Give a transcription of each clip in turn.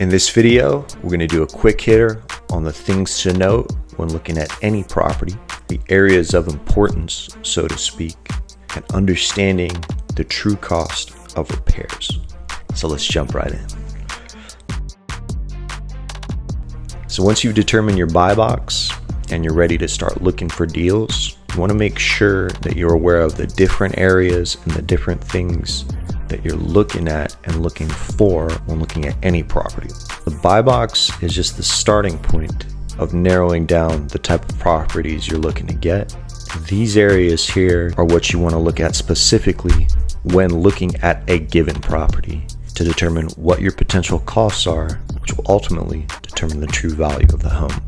In this video, we're going to do a quick hitter on the things to note when looking at any property, the areas of importance, so to speak, and understanding the true cost of repairs. So let's jump right in. So once you've determined your buy box and you're ready to start looking for deals, you want to make sure that you're aware of the different areas and the different things that you're looking at and looking for when looking at any property. The buy box is just the starting point of narrowing down the type of properties you're looking to get. These areas here are what you want to look at specifically when looking at a given property to determine what your potential costs are, which will ultimately determine the true value of the home.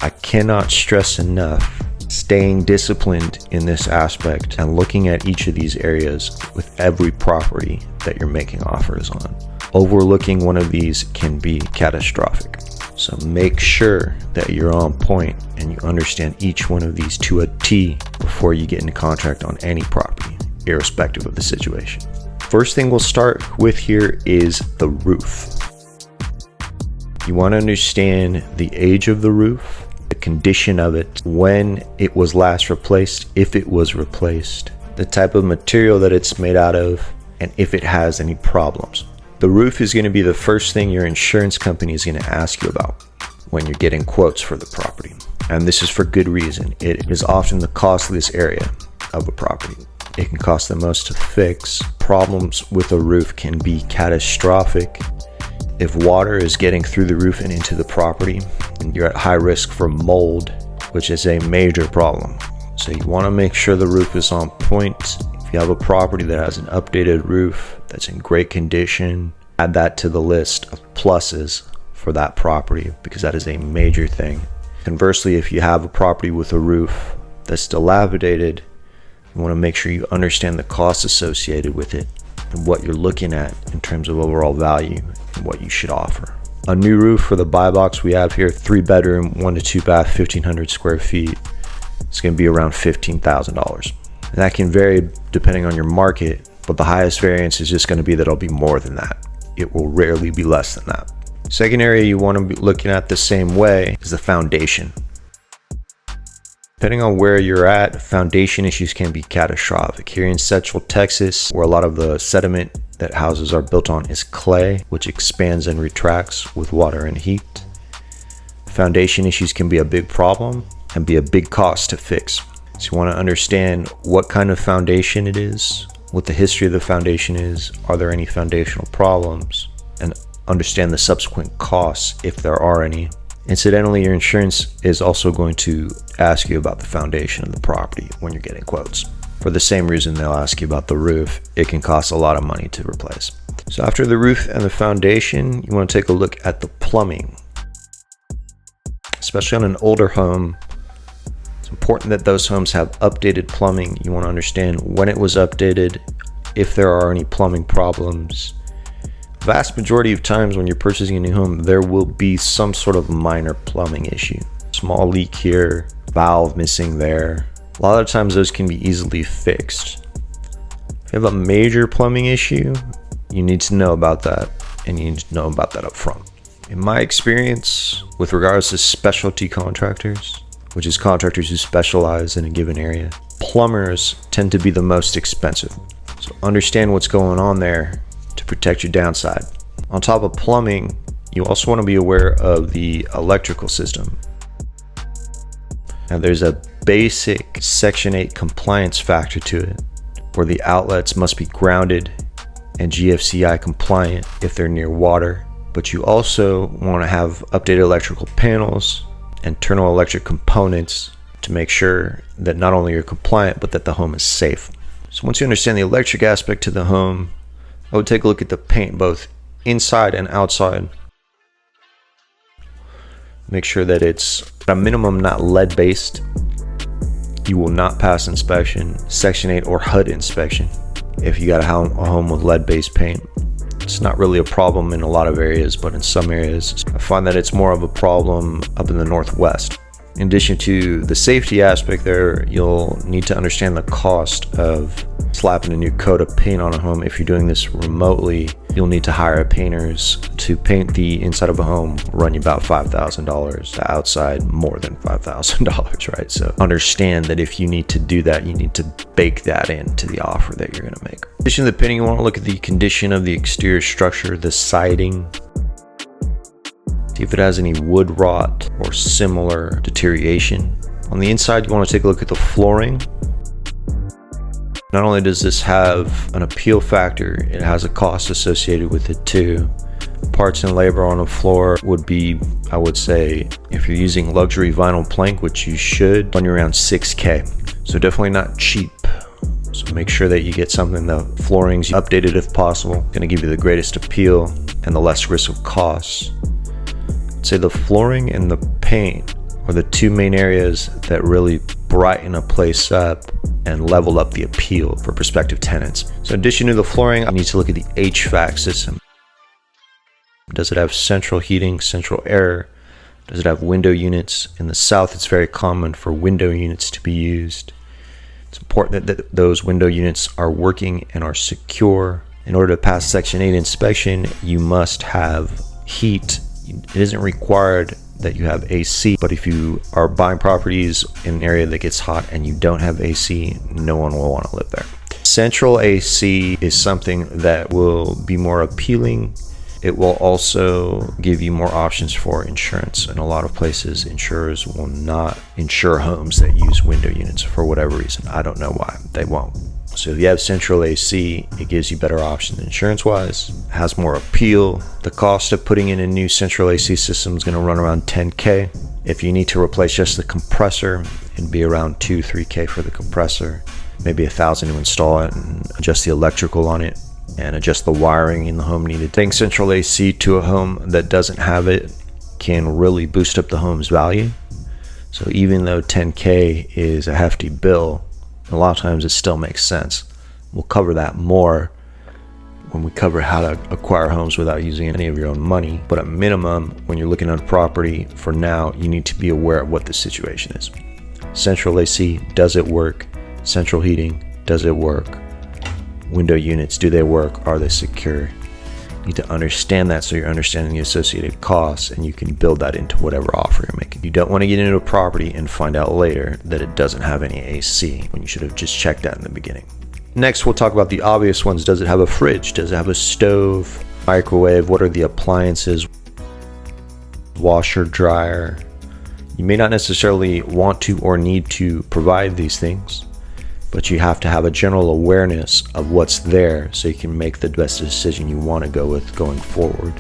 I cannot stress enough staying disciplined in this aspect and looking at each of these areas with every property that you're making offers on. Overlooking one of these can be catastrophic. So make sure that you're on point and you understand each one of these to a T before you get into contract on any property, irrespective of the situation. First thing we'll start with here is the roof. You want to understand the age of the roof, the condition of it, when it was last replaced, if it was replaced, the type of material that it's made out of, and if it has any problems. The roof is going to be the first thing your insurance company is going to ask you about when you're getting quotes for the property. And this is for good reason. It is often the costliest area of a property. It can cost the most to fix. Problems with a roof can be catastrophic. If water is getting through the roof and into the property, you're at high risk for mold, which is a major problem. So you want to make sure the roof is on point. If you have a property that has an updated roof that's in great condition, add that to the list of pluses for that property because that is a major thing. Conversely, if you have a property with a roof that's dilapidated, you want to make sure you understand the costs associated with it and what you're looking at in terms of overall value and what you should offer. A new roof for the buy box we have here, 3-bedroom, 1 to 2 bath, 1,500 square feet. It's going to be around $15,000. And that can vary depending on your market, but the highest variance is just going to be that it'll be more than that. It will rarely be less than that. Second area you want to be looking at the same way is the foundation. Depending on where you're at, foundation issues can be catastrophic. Here in Central Texas, where a lot of the sediment that houses are built on is clay, which expands and retracts with water and heat. Foundation issues can be a big problem and be a big cost to fix. So you want to understand what kind of foundation it is, what the history of the foundation is, are there any foundational problems, and understand the subsequent costs if there are any. Incidentally, your insurance is also going to ask you about the foundation of the property when you're getting quotes. For the same reason they'll ask you about the roof, it can cost a lot of money to replace. So after the roof and the foundation, you want to take a look at the plumbing. Especially on an older home, it's important that those homes have updated plumbing. You want to understand when it was updated, if there are any plumbing problems. Vast majority of times when you're purchasing a new home, there will be some sort of minor plumbing issue. Small leak here, valve missing there. A lot of times those can be easily fixed. If you have a major plumbing issue, you need to know about that, and you need to know about that up front. In my experience, with regards to specialty contractors, which is contractors who specialize in a given area, plumbers tend to be the most expensive. So understand what's going on there to protect your downside. On top of plumbing, you also want to be aware of the electrical system. Now there's a basic Section 8 compliance factor to it, where the outlets must be grounded and GFCI compliant if they're near water, but you also want to have updated electrical panels, internal electric components to make sure that not only you're compliant, but that the home is safe. So once you understand the electric aspect to the home, I would take a look at the paint, both inside and outside. Make sure that it's at a minimum not lead-based. You will not pass inspection, Section 8 or HUD inspection if you got a home with lead-based paint. It's not really a problem in a lot of areas, but in some areas, I find that it's more of a problem up in the Northwest. In addition to the safety aspect there, you'll need to understand the cost of slapping a new coat of paint on a home. If you're doing this remotely, you'll need to hire painters to paint the inside of a home, run you about $5,000, the outside more than $5,000, right? So understand that if you need to do that, you need to bake that into the offer that you're gonna make. In addition to the painting, you wanna look at the condition of the exterior structure, the siding, see if it has any wood rot or similar deterioration. On the inside, you want to take a look at the flooring. Not only does this have an appeal factor, it has a cost associated with it too. Parts and labor on the floor would be, I would say, if you're using luxury vinyl plank, which you should, run you around $6K. So definitely not cheap. So make sure that you get something, the flooring's updated if possible. Going to give you the greatest appeal and the less risk of costs. Say the flooring and the paint are the two main areas that really brighten a place up and level up the appeal for prospective tenants. So in addition to the flooring, I need to look at the HVAC system. Does it have central heating, central air? Does it have window units? In the South, it's very common for window units to be used. It's important that those window units are working and are secure. In order to pass Section 8 inspection, you must have heat. It isn't required that you have AC, but if you are buying properties in an area that gets hot and you don't have AC, no one will want to live there. Central AC is something that will be more appealing. It will also give you more options for insurance. In a lot of places, insurers will not insure homes that use window units for whatever reason. I don't know why they won't. So if you have central AC, it gives you better options insurance-wise, has more appeal. The cost of putting in a new central AC system is going to run around $10K. If you need to replace just the compressor, it'd be around $2-3K for the compressor, maybe $1,000 to install it and adjust the electrical on it and adjust the wiring in the home needed. Taking central AC to a home that doesn't have it can really boost up the home's value. So even though $10K is a hefty bill, a lot of times it still makes sense. We'll cover that more when we cover how to acquire homes without using any of your own money. But at minimum, when you're looking at a property, for now, you need to be aware of what the situation is. Central AC, does it work? Central heating, does it work? Window units, do they work? Are they secure? You need to understand that so you're understanding the associated costs and you can build that into whatever offer you're making. You don't want to get into a property and find out later that it doesn't have any AC when you should have just checked that in the beginning. Next, we'll talk about the obvious ones. Does it have a fridge? Does it have a stove? Microwave? What are the appliances? Washer, dryer? You may not necessarily want to or need to provide these things, but you have to have a general awareness of what's there so you can make the best decision you want to go with going forward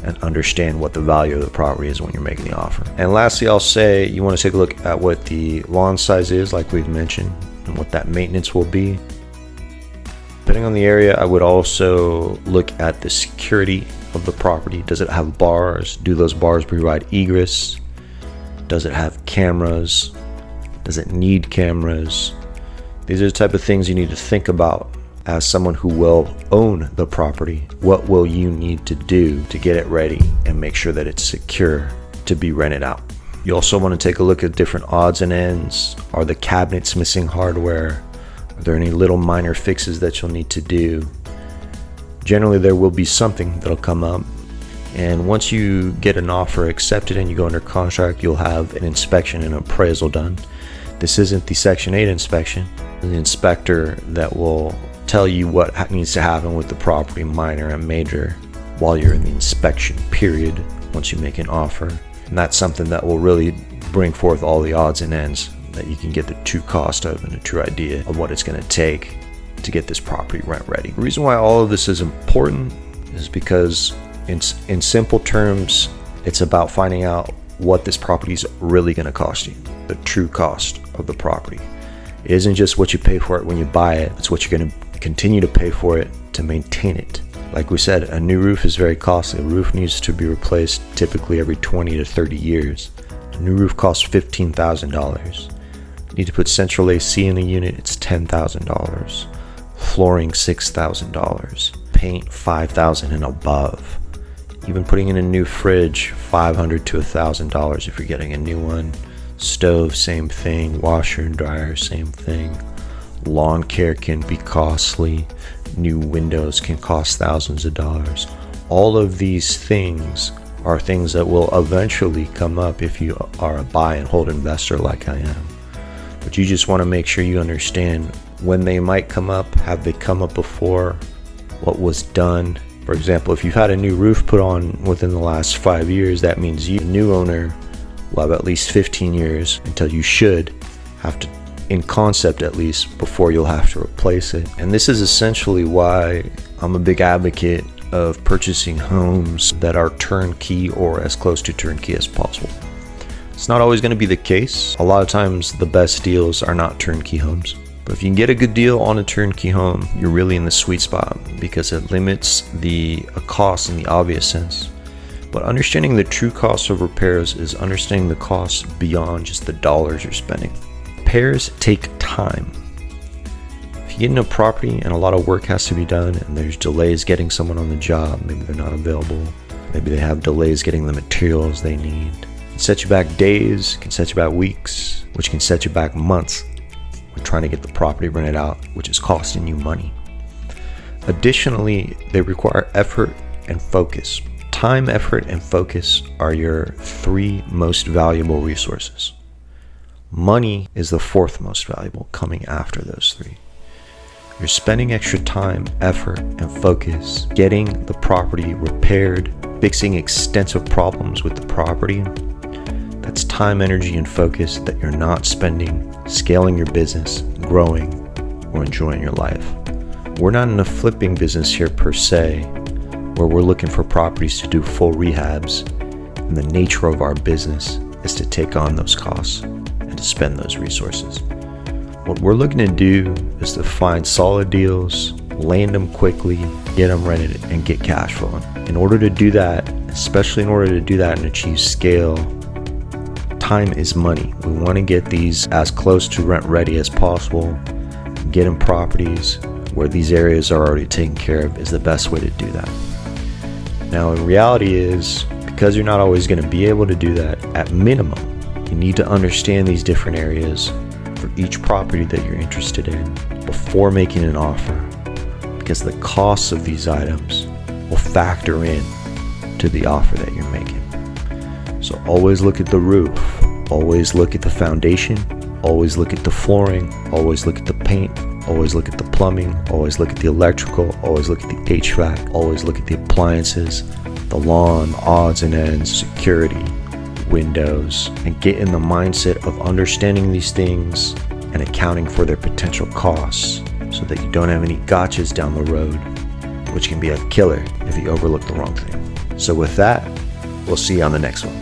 and understand what the value of the property is when you're making the offer. And lastly, I'll say you want to take a look at what the lawn size is, like we've mentioned, and what that maintenance will be. Depending on the area, I would also look at the security of the property. Does it have bars? Do those bars provide egress? Does it have cameras? Does it need cameras? These are the type of things you need to think about as someone who will own the property. What will you need to do to get it ready and make sure that it's secure to be rented out? You also want to take a look at different odds and ends. Are the cabinets missing hardware? Are there any little minor fixes that you'll need to do? Generally, there will be something that'll come up. And once you get an offer accepted and you go under contract, you'll have an inspection and appraisal done. This isn't the Section 8 inspection. The inspector that will tell you what needs to happen with the property, minor and major, while you're in the inspection period once you make an offer. And that's something that will really bring forth all the odds and ends that you can get the true cost of and a true idea of what it's going to take to get this property rent ready. The reason why all of this is important is because in simple terms, it's about finding out what this property is really going to cost you, the true cost of the property. It isn't just what you pay for it when you buy it, it's what you're going to continue to pay for it to maintain it. Like we said, a new roof is very costly. A roof needs to be replaced typically every 20 to 30 years. A new roof costs $15,000. You need to put central AC in a unit, it's $10,000. Flooring, $6,000. Paint, $5,000 and above. Even putting in a new fridge, $500 to $1,000 if you're getting a new one. Stove, same thing. Washer and dryer, same thing. Lawn care can be costly. New windows can cost thousands of dollars. All of these things are things that will eventually come up if you are a buy and hold investor like I am. But you just want to make sure you understand when they might come up. Have they come up before? What was done? For example, if you've had a new roof put on within the last 5 years, that means you, the new owner, will have at least 15 years until you should have to, in concept at least, before you'll have to replace it. And this is essentially why I'm a big advocate of purchasing homes that are turnkey or as close to turnkey as possible. It's not always going to be the case. A lot of times the best deals are not turnkey homes. But if you can get a good deal on a turnkey home, you're really in the sweet spot because it limits the cost in the obvious sense. But understanding the true cost of repairs is understanding the costs beyond just the dollars you're spending. Repairs take time. If you get in a property and a lot of work has to be done and there's delays getting someone on the job, maybe they're not available, maybe they have delays getting the materials they need, it can set you back days, it can set you back weeks, which can set you back months when trying to get the property rented out, which is costing you money. Additionally, they require effort and focus. Time, effort, and focus are your 3 most valuable resources. Money is the 4th most valuable, coming after those 3. You're spending extra time, effort, and focus getting the property repaired, fixing extensive problems with the property. That's time, energy, and focus that you're not spending scaling your business, growing, or enjoying your life. We're not in a flipping business here per se, where we're looking for properties to do full rehabs, and the nature of our business is to take on those costs and to spend those resources. What we're looking to do is to find solid deals, land them quickly, get them rented, and get cash flowing. In order to do that, especially in order to do that and achieve scale, time is money. We want to get these as close to rent ready as possible. Getting properties where these areas are already taken care of is the best way to do that. Now, the reality is, because you're not always going to be able to do that, at minimum, you need to understand these different areas for each property that you're interested in before making an offer, because the costs of these items will factor in to the offer that you're making. So always look at the roof, always look at the foundation, always look at the flooring, always look at the paint, always look at the plumbing, always look at the electrical, always look at the HVAC, always look at the appliances, the lawn, odds and ends, security, windows, and get in the mindset of understanding these things and accounting for their potential costs so that you don't have any gotchas down the road, which can be a killer if you overlook the wrong thing. So with that, we'll see you on the next one.